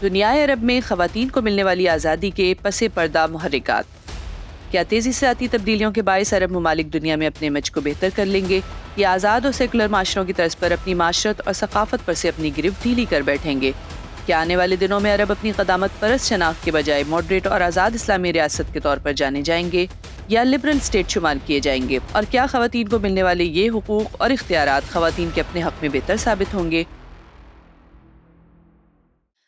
دنیائے عرب میں خواتین کو ملنے والی آزادی کے پس پردہ محرکات۔ کیا تیزی سے آتی تبدیلیوں کے باعث عرب ممالک دنیا میں اپنے امیج کو بہتر کر لیں گے، یا آزاد اور سیکولر معاشروں کی طرز پر اپنی معاشرت اور ثقافت پر سے اپنی گرفت ڈھیلی کر بیٹھیں گے؟ کیا آنے والے دنوں میں عرب اپنی قدامت پرست شناخت کے بجائے ماڈریٹ اور آزاد اسلامی ریاست کے طور پر جانے جائیں گے، یا لبرل اسٹیٹ شمار کیے جائیں گے؟ اور کیا خواتین کو ملنے والے یہ حقوق اور اختیارات خواتین کے اپنے حق میں بہتر ثابت ہوں گے؟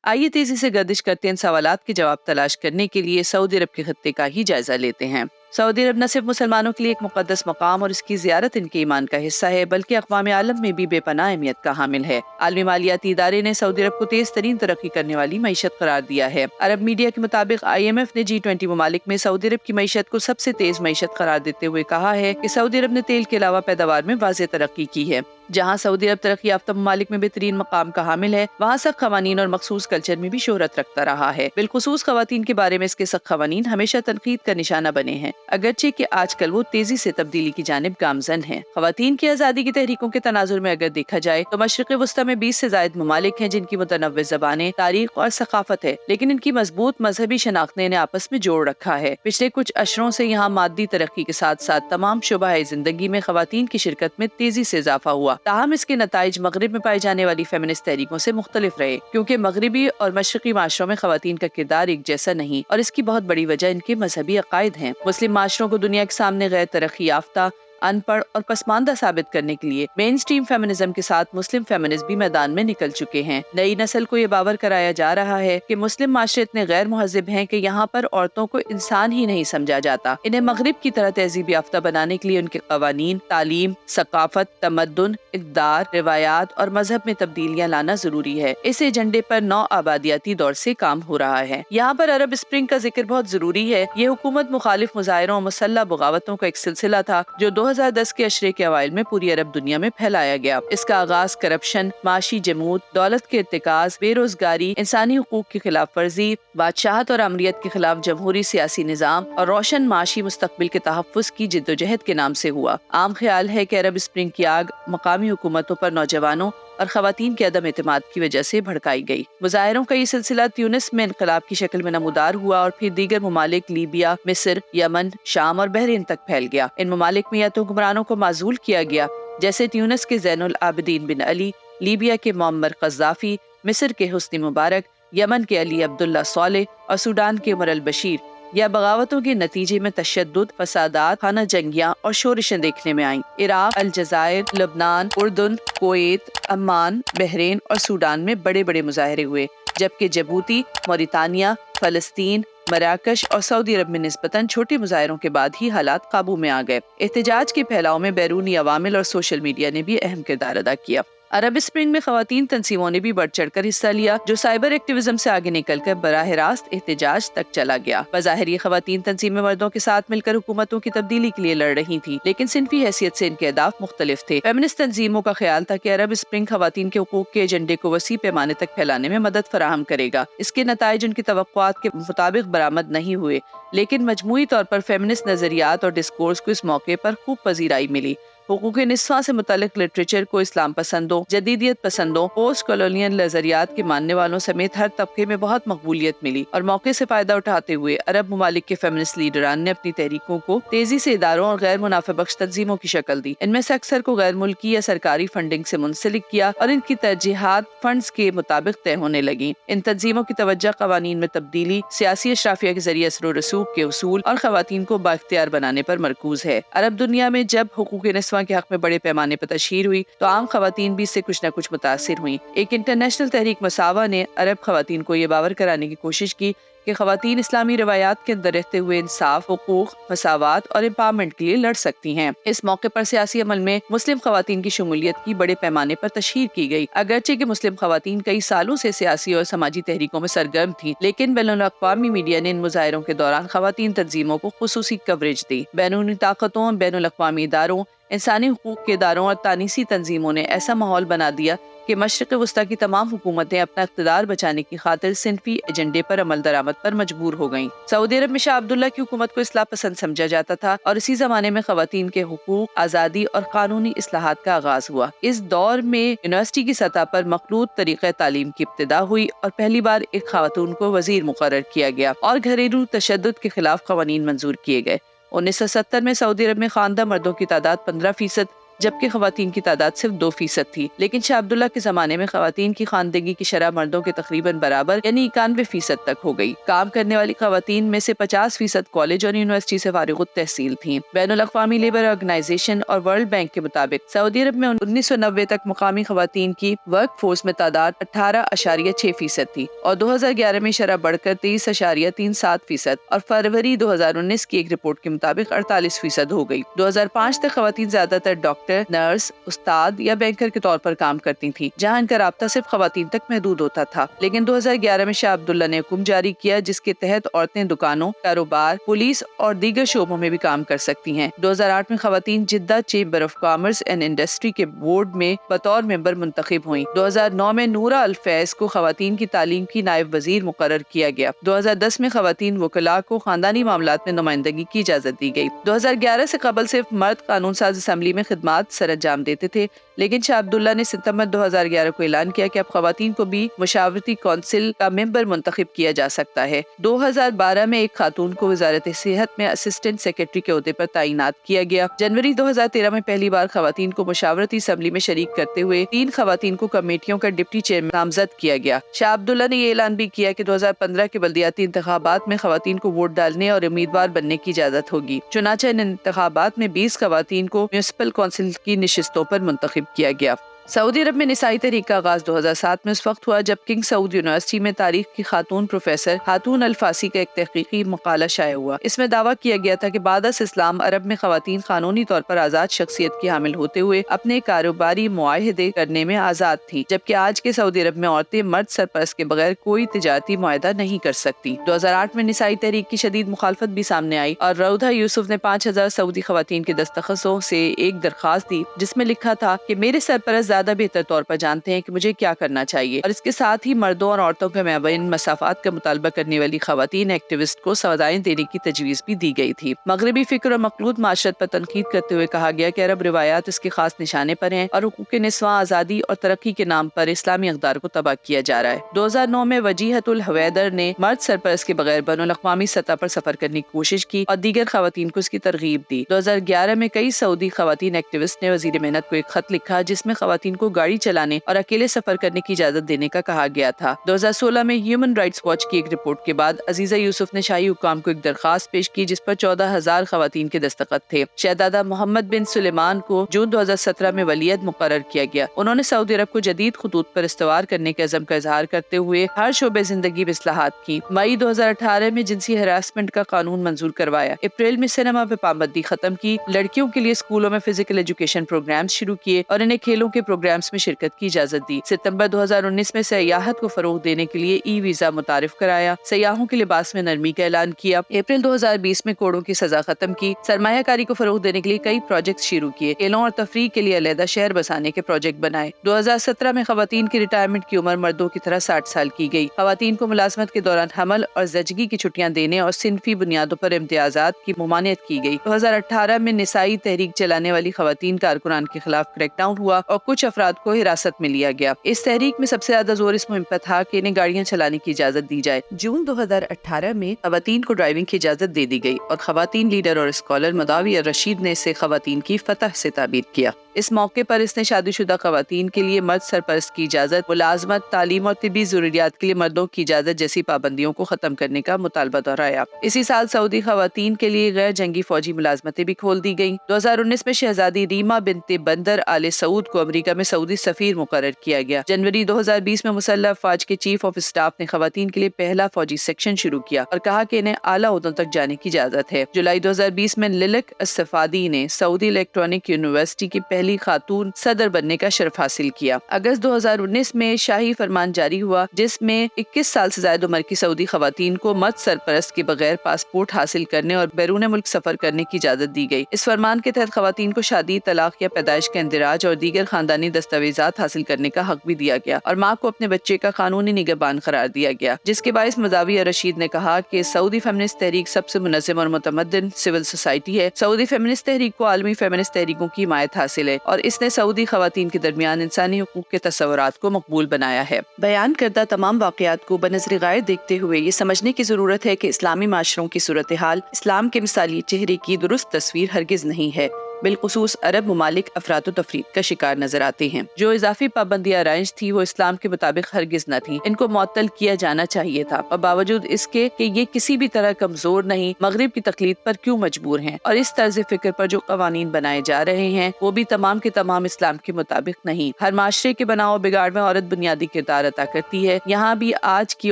آئیے تیزی سے گردش کرتے ان سوالات کے جواب تلاش کرنے کے لیے سعودی عرب کے خطے کا ہی جائزہ لیتے ہیں۔ سعودی عرب نہ صرف مسلمانوں کے لیے ایک مقدس مقام اور اس کی زیارت ان کے ایمان کا حصہ ہے، بلکہ اقوام عالم میں بھی بے پناہ اہمیت کا حامل ہے۔ عالمی مالیاتی ادارے نے سعودی عرب کو تیز ترین ترقی کرنے والی معیشت قرار دیا ہے۔ عرب میڈیا کے مطابق IMF نے G20 ممالک میں سعودی عرب کی معیشت کو سب سے تیز معیشت قرار دیتے ہوئے کہا ہے کہ سعودی عرب نے تیل کے علاوہ پیداوار میں واضح ترقی کی ہے۔ جہاں سعودی عرب ترقی یافتہ ممالک میں بہترین مقام کا حامل ہے، وہاں سخت قوانین اور مخصوص کلچر میں بھی شہرت رکھتا رہا ہے۔ بالخصوص خواتین کے بارے میں اس کے سخت قوانین ہمیشہ تنقید کا نشانہ بنے ہیں، اگرچہ کہ آج کل وہ تیزی سے تبدیلی کی جانب گامزن ہیں۔ خواتین کی آزادی کی تحریکوں کے تناظر میں اگر دیکھا جائے تو مشرق وسطی میں 20 سے زائد ممالک ہیں جن کی متنوع زبانیں، تاریخ اور ثقافت ہے، لیکن ان کی مضبوط مذہبی شناخت نے انہیں آپس میں جوڑ رکھا ہے۔ پچھلے کچھ عشروں سے یہاں مادی ترقی کے ساتھ ساتھ تمام شعبہ زندگی میں خواتین کی شرکت میں تیزی سے اضافہ ہوا، تاہم اس کے نتائج مغرب میں پائی جانے والی فیمنسٹ تحریکوں سے مختلف رہے، کیونکہ مغربی اور مشرقی معاشروں میں خواتین کا کردار ایک جیسا نہیں، اور اس کی بہت بڑی وجہ ان کے مذہبی عقائد ہیں۔ مسلم معاشروں کو دنیا کے سامنے غیر ترقی یافتہ، ان پڑھ اور پسماندہ ثابت کرنے کے لیے مین سٹریم فیمنزم کے ساتھ مسلم فیمنسٹ بھی میدان میں نکل چکے ہیں۔ نئی نسل کو یہ باور کرایا جا رہا ہے کہ مسلم معاشرے اتنے غیر مہذب ہیں کہ یہاں پر عورتوں کو انسان ہی نہیں سمجھا جاتا۔ انہیں مغرب کی طرح تہذیب یافتہ بنانے کے لیے ان کے قوانین، تعلیم، ثقافت، تمدن، اقدار، روایات اور مذہب میں تبدیلیاں لانا ضروری ہے۔ اس ایجنڈے پر نو آبادیاتی دور سے کام ہو رہا ہے۔ یہاں پر عرب اسپرنگ کا ذکر بہت ضروری ہے۔ یہ حکومت مخالف مظاہروں اور مسلح بغاوتوں کا ایک سلسلہ تھا جو 2010 کے عشرے کے اوائل میں پوری عرب دنیا میں پھیلایا گیا۔ اس کا آغاز کرپشن، معاشی جمود، دولت کے ارتکاز، بے روزگاری، انسانی حقوق کی خلاف ورزی، بادشاہت اور آمریت کے خلاف جمہوری سیاسی نظام اور روشن معاشی مستقبل کے تحفظ کی جدوجہد کے نام سے ہوا۔ عام خیال ہے کہ عرب اسپرنگ کی آگ مقامی حکومتوں پر نوجوانوں اور خواتین کے عدم اعتماد کی وجہ سے بھڑکائی گئی۔ مظاہروں کا یہ سلسلہ تیونس میں انقلاب کی شکل میں نمودار ہوا اور پھر دیگر ممالک لیبیا، مصر، یمن، شام اور بحرین تک پھیل گیا۔ ان ممالک میں یا تو حکمرانوں کو معزول کیا گیا، جیسے تیونس کے زین العابدین بن علی، لیبیا کے معمر قذافی، مصر کے حسنی مبارک، یمن کے علی عبداللہ صالح اور سوڈان کے عمر البشیر، یا بغاوتوں کے نتیجے میں تشدد، فسادات، خانہ جنگیاں اور شورشیں دیکھنے میں آئیں۔ عراق، الجزائر، لبنان، اردن، کویت، عمان، بحرین اور سوڈان میں بڑے بڑے مظاہرے ہوئے، جبکہ جبوتی، موریتانیہ، فلسطین، مراکش اور سعودی عرب میں نسبتاً چھوٹے مظاہروں کے بعد ہی حالات قابو میں آ گئے۔ احتجاج کے پھیلاؤ میں بیرونی عوامل اور سوشل میڈیا نے بھی اہم کردار ادا کیا۔ عرب اسپرنگ میں خواتین تنظیموں نے بھی بڑھ چڑھ کر حصہ لیا، جو سائبر ایکٹیویزم سے آگے نکل کر براہ راست احتجاج تک چلا گیا۔ بظاہر یہ خواتین تنظیمیں مردوں کے ساتھ مل کر حکومتوں کی تبدیلی کے لیے لڑ رہی تھیں، لیکن صنفی حیثیت سے ان کے اہداف مختلف تھے۔ فیمنسٹ تنظیموں کا خیال تھا کہ عرب اسپرنگ خواتین کے حقوق کے ایجنڈے کو وسیع پیمانے تک پھیلانے میں مدد فراہم کرے گا۔ اس کے نتائج ان کی توقعات کے مطابق برآمد نہیں ہوئے، لیکن مجموعی طور پر فیمنسٹ نظریات اور ڈسکورس کو اس موقع پر خوب پذیرائی ملی۔ حقوق نسواں سے متعلق لٹریچر کو اسلام پسندوں، جدیدیت پسندوں، پوسٹ کالونیل نظریات کے ماننے والوں سمیت ہر طبقے میں بہت مقبولیت ملی، اور موقع سے فائدہ اٹھاتے ہوئے عرب ممالک کے فیمنسٹ لیڈران نے اپنی تحریکوں کو تیزی سے اداروں اور غیر منافع بخش تنظیموں کی شکل دی۔ ان میں سے اکثر کو غیر ملکی یا سرکاری فنڈنگ سے منسلک کیا اور ان کی ترجیحات فنڈز کے مطابق طے ہونے لگیں۔ ان تنظیموں کی توجہ قوانین میں تبدیلی، سیاسی اشرافیہ کے ذریعے اثر و رسوخ کے اصول اور خواتین کو بااختیار بنانے پر مرکوز ہے۔ عرب دنیا میں جب حقوق نسواں کے حق میں بڑے پیمانے پر تشہیر ہوئی تو عام خواتین بھی اس سے کچھ نہ کچھ متاثر ہوئیں۔ ایک انٹرنیشنل تحریک مساوات نے عرب خواتین کو یہ باور کرانے کی کوشش کی کہ خواتین اسلامی روایات کے اندر رہتے ہوئے انصاف، حقوق، مساوات اور امپاورمنٹ کے لیے لڑ سکتی ہیں۔ اس موقع پر سیاسی عمل میں مسلم خواتین کی شمولیت کی بڑے پیمانے پر تشہیر کی گئی۔ اگرچہ کہ مسلم خواتین کئی سالوں سے سیاسی اور سماجی تحریکوں میں سرگرم تھیں، لیکن بین الاقوامی میڈیا نے ان مظاہروں کے دوران خواتین تنظیموں کو خصوصی کوریج دی۔ بیرونی طاقتوں، بین الاقوامی اداروں، انسانی حقوق کے اداروں اور تانیسی تنظیموں نے ایسا ماحول بنا دیا کہ مشرق وسطی کی تمام حکومتیں اپنا اقتدار بچانے کی خاطر صنفی ایجنڈے پر عمل درآمد پر مجبور ہو گئیں۔ سعودی عرب میں شاہ عبداللہ کی حکومت کو اصلاح پسند سمجھا جاتا تھا اور اسی زمانے میں خواتین کے حقوق، آزادی اور قانونی اصلاحات کا آغاز ہوا۔ اس دور میں یونیورسٹی کی سطح پر مخلوط طریقہ تعلیم کی ابتدا ہوئی اور پہلی بار ایک خاتون کو وزیر مقرر کیا گیا اور گھریلو تشدد کے خلاف قوانین منظور کیے گئے۔ 1970 میں سعودی عرب میں خواندہ مردوں کی تعداد 15%، جبکہ خواتین کی تعداد صرف 2% تھی، لیکن شاہ عبداللہ کے زمانے میں خواتین کی خواندگی کی شرح مردوں کے تقریباً برابر یعنی 91% تک ہو گئی۔ کام کرنے والی خواتین میں سے 50% کالج اور یونیورسٹی سے فارغ التحصیل تھیں۔ بین الاقوامی لیبر آرگنائزیشن اور ورلڈ بینک کے مطابق سعودی عرب میں 1990 تک مقامی خواتین کی ورک فورس میں تعداد 18.6% تھی اور 2011 میں شرح بڑھ کر 23.37% اور فروری 2019 کی ایک رپورٹ کے مطابق 48% ہو گئی۔ 2005 تک خواتین زیادہ تر ڈاکٹر، نرس، استاد یا بینکر کے طور پر کام کرتی تھیں، جہاں ان کا رابطہ صرف خواتین تک محدود ہوتا تھا۔ لیکن 2011 میں شاہ عبداللہ نے حکم جاری کیا جس کے تحت عورتیں دکانوں، کاروبار، پولیس اور دیگر شعبوں میں بھی کام کر سکتی ہیں۔ 2008 میں خواتین Jeddah chamber of commerce and industry کے بورڈ میں بطور ممبر منتخب ہوئیں۔ 2009 میں نورہ الفیض کو خواتین کی تعلیم کی نائب وزیر مقرر کیا گیا۔ 2010 میں خواتین وکلاء کو خاندانی معاملات میں نمائندگی کی اجازت دی گئی۔ 2011 سے قبل صرف مرد قانون ساز اسمبلی میں خدمات سر انجام دیتے تھے، لیکن شاہ عبداللہ نے ستمبر 2011 کو اعلان کیا کہ اب خواتین کو بھی مشاورتی کونسل کا ممبر منتخب کیا جا سکتا ہے۔ 2012 میں ایک خاتون کو وزارت صحت میں اسسٹنٹ سیکرٹری کے عہدے پر تعینات کیا گیا۔ جنوری 2013 میں پہلی بار خواتین کو مشاورتی اسمبلی میں شریک کرتے ہوئے 3 خواتین کو کمیٹیوں کا ڈپٹی چیئرمین نامزد کیا گیا۔ شاہ عبداللہ نے یہ اعلان بھی کیا کہ 2015 کے بلدیاتی انتخابات میں خواتین کو ووٹ ڈالنے اور امیدوار بننے کی اجازت ہوگی۔ چنانچہ ان انتخابات میں 20 خواتین کو میونسپل کونسل کی نشستوں پر منتخب کیا گیا۔ سعودی عرب میں نسائی تحریک کا آغاز 2007 میں اس وقت ہوا جب کنگ سعود یونیورسٹی میں تاریخ کی خاتون پروفیسر خاتون الفاسی کا ایک تحقیقی مقالہ شائع ہوا۔ اس میں دعویٰ کیا گیا تھا کہ بعد از اسلام عرب میں خواتین قانونی طور پر آزاد شخصیت کی حامل ہوتے ہوئے اپنے کاروباری معاہدے کرنے میں آزاد تھیں، جبکہ آج کے سعودی عرب میں عورتیں مرد سرپرست کے بغیر کوئی تجارتی معاہدہ نہیں کر سکتی۔ 2008 میں نسائی تحریک کی شدید مخالفت بھی سامنے آئی اور رودھا یوسف نے 5000 سعودی خواتین کے دستخطوں سے ایک درخواست دی جس میں لکھا تھا کہ میرے سرپرست زیادہ بہتر طور پر جانتے ہیں کہ مجھے کیا کرنا چاہیے، اور اس کے ساتھ ہی مردوں اور عورتوں کے مابین مساوات کا مطالبہ کرنے والی خواتین ایکٹیوسٹ کو سزائیں دینے کی تجویز بھی دی گئی تھی۔ مغربی فکر اور مخلوط معاشرت پر تنقید کرتے ہوئے کہا گیا کہ عرب روایات اس کے خاص نشانے پر ہیں اور حقوق نسواں، آزادی اور ترقی کے نام پر اسلامی اقدار کو تباہ کیا جا رہا ہے۔ 2009 میں وجیہت الحویدر نے مرد سرپرست کے بغیر بین الاقوامی سطح پر سفر کرنے کی کوشش کی اور دیگر خواتین کو اس کی ترغیب دی۔ 2011 میں کئی سعودی خواتین ایکٹیوسٹ نے وزیر محنت کو ایک خط لکھا جس میں خواتین کو گاڑی چلانے اور اکیلے سفر کرنے کی اجازت دینے کا کہا گیا تھا۔ 2016 میں ہیومن رائٹس واچ کی ایک رپورٹ کے بعد عزیزہ یوسف نے شاہی حکام کو ایک درخواست پیش کی جس پر 14,000 خواتین کے دستخط تھے۔ شہزادہ محمد بن سلیمان کو جون 2017 میں ولیعہد مقرر کیا گیا۔ انہوں نے سعودی عرب کو جدید خطوط پر استوار کرنے کے عزم کا اظہار کرتے ہوئے ہر شعبے زندگی میں اصلاحات کی۔ مئی 2018 میں جنسی ہراسمنٹ کا قانون منظور کروایا۔ اپریل میں سینما پہ پابندی ختم کی، لڑکیوں کے لیے اسکولوں میں فزیکل ایجوکیشن پروگرامز شروع کیے اور انہیں کھیلوں کے پروگرامز میں شرکت کی اجازت دی۔ ستمبر 2019 میں سیاحت کو فروغ دینے کے لیے ای ویزا متعارف کرایا، سیاحوں کے لباس میں نرمی کا اعلان کیا۔ اپریل 2020 میں کوڑوں کی سزا ختم کی، سرمایہ کاری کو فروغ دینے کے لیے کئی پروجیکٹ شروع کیے، کھیلوں اور تفریح کے لیے علیحدہ شہر بسانے کے پروجیکٹ بنائے۔ 2017 میں خواتین کی ریٹائرمنٹ کی عمر مردوں کی طرح 60 سال کی گئی۔ خواتین کو ملازمت کے دوران حمل اور زچگی کی چھٹیاں دینے اور صنفی بنیادوں پر امتیازات کی ممانعت کی گئی۔ 2018 میں نسائی تحریک چلانے والی خواتین کارکنان کے خلاف کریک ڈاؤن ہوا اور کچھ افراد کو حراست میں لیا گیا۔ اس تحریک میں سب سے زیادہ زور اس مہم پر تھا کہ انہیں گاڑیاں چلانے کی اجازت دی جائے۔ جون 2018 میں خواتین کو ڈرائیونگ کی اجازت دے دی گئی اور خواتین لیڈر اور اسکالر مداوی رشید نے اسے خواتین کی فتح سے تعبیر کیا۔ اس موقع پر اس نے شادی شدہ خواتین کے لیے مرد سرپرست کی اجازت، ملازمت، تعلیم اور طبی ضروریات کے لیے مردوں کی اجازت جیسی پابندیوں کو ختم کرنے کا مطالبہ دہرایا۔ اسی سال سعودی خواتین کے لیے غیر جنگی فوجی ملازمتیں بھی کھول دی گئیں۔ 2019 میں شہزادی ریما بنت بندر آل سعود کو امریکہ امریکہ میں سعودی سفیر مقرر کیا گیا۔ جنوری 2020 میں مسلح افواج کے چیف آف اسٹاف نے خواتین کے لیے پہلا فوجی سیکشن شروع کیا اور کہا کہ انہیں اعلیٰ عہدوں تک جانے کی اجازت ہے۔ جولائی 2020 میں للک الصفادی نے سعودی الیکٹرانک یونیورسٹی کی پہلی خاتون صدر بننے کا شرف حاصل کیا۔ اگست 2019 میں شاہی فرمان جاری ہوا جس میں 21 سال سے زائد عمر کی سعودی خواتین کو مرد سرپرست کے بغیر پاسپورٹ حاصل کرنے اور بیرون ملک سفر کرنے کی اجازت دی گئی۔ اس فرمان کے تحت خواتین کو شادی، طلاق یا پیدائش کا اندراج اور دیگر خاندانی دستاویزات حاصل کرنے کا حق بھی دیا گیا اور ماں کو اپنے بچے کا قانونی نگہبان قرار دیا گیا، جس کے باعث مزاوی رشید نے کہا کہ سعودی فیمنسٹ تحریک سب سے منظم اور متمدن سول سوسائٹی ہے۔ سعودی فیمنسٹ تحریک کو عالمی فیمنسٹ تحریکوں کی حمایت حاصل ہے اور اس نے سعودی خواتین کے درمیان انسانی حقوق کے تصورات کو مقبول بنایا ہے۔ بیان کردہ تمام واقعات کو بنظر غائب دیکھتے ہوئے یہ سمجھنے کی ضرورت ہے کہ اسلامی معاشروں کی صورتحال اسلام کے مثالی چہرے کی درست تصویر ہرگز نہیں ہے۔ بالخصوص عرب ممالک افراط و تفریط کا شکار نظر آتے ہیں۔ جو اضافی پابندیاں رائج تھی وہ اسلام کے مطابق ہرگز نہ تھی، ان کو معطل کیا جانا چاہیے تھا، اور باوجود اس کے کہ یہ کسی بھی طرح کمزور نہیں، مغرب کی تقلید پر کیوں مجبور ہیں، اور اس طرز فکر پر جو قوانین بنائے جا رہے ہیں وہ بھی تمام کے تمام اسلام کے مطابق نہیں۔ ہر معاشرے کے بناؤ بگاڑ میں عورت بنیادی کردار ادا کرتی ہے۔ یہاں بھی آج کی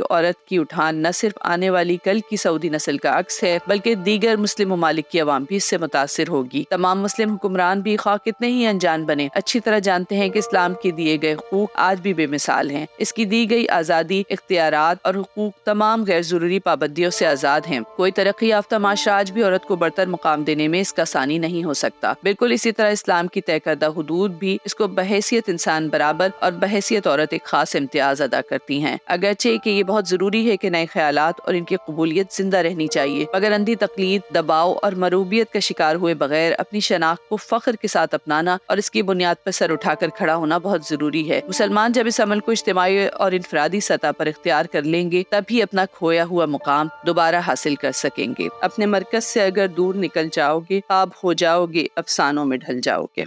عورت کی اٹھان نہ صرف آنے والی کل کی سعودی نسل کا عکس ہے بلکہ دیگر مسلم ممالک کی عوام بھی اس سے متاثر ہوگی۔ تمام مسلم حکمران بھی خواہ کتنے ہی انجان بنے اچھی طرح جانتے ہیں کہ اسلام کے دیے گئے حقوق آج بھی بے مثال ہیں۔ اس کی دی گئی آزادی، اختیارات اور حقوق تمام غیر ضروری پابندیوں سے آزاد ہیں۔ کوئی ترقی یافتہ معاشرہ آج بھی عورت کو برتر مقام دینے میں اس کا ثانی نہیں ہو سکتا۔ بالکل اسی طرح اسلام کی طے کردہ حدود بھی اس کو بحیثیت انسان برابر اور بحیثیت عورت ایک خاص امتیاز ادا کرتی ہیں۔ اگرچہ کہ یہ بہت ضروری ہے کہ نئے خیالات اور ان کی قبولیت زندہ رہنی چاہیے، مگر اندھی تقلید، دباؤ اور مروبیت کا شکار ہوئے بغیر اپنی شناخت کو فخر کے ساتھ اپنانا اور اس کی بنیاد پر سر اٹھا کر کھڑا ہونا بہت ضروری ہے۔ مسلمان جب اس عمل کو اجتماعی اور انفرادی سطح پر اختیار کر لیں گے تب ہی اپنا کھویا ہوا مقام دوبارہ حاصل کر سکیں گے۔ اپنے مرکز سے اگر دور نکل جاؤ گے، خواب ہو جاؤ گے، افسانوں میں ڈھل جاؤ گے۔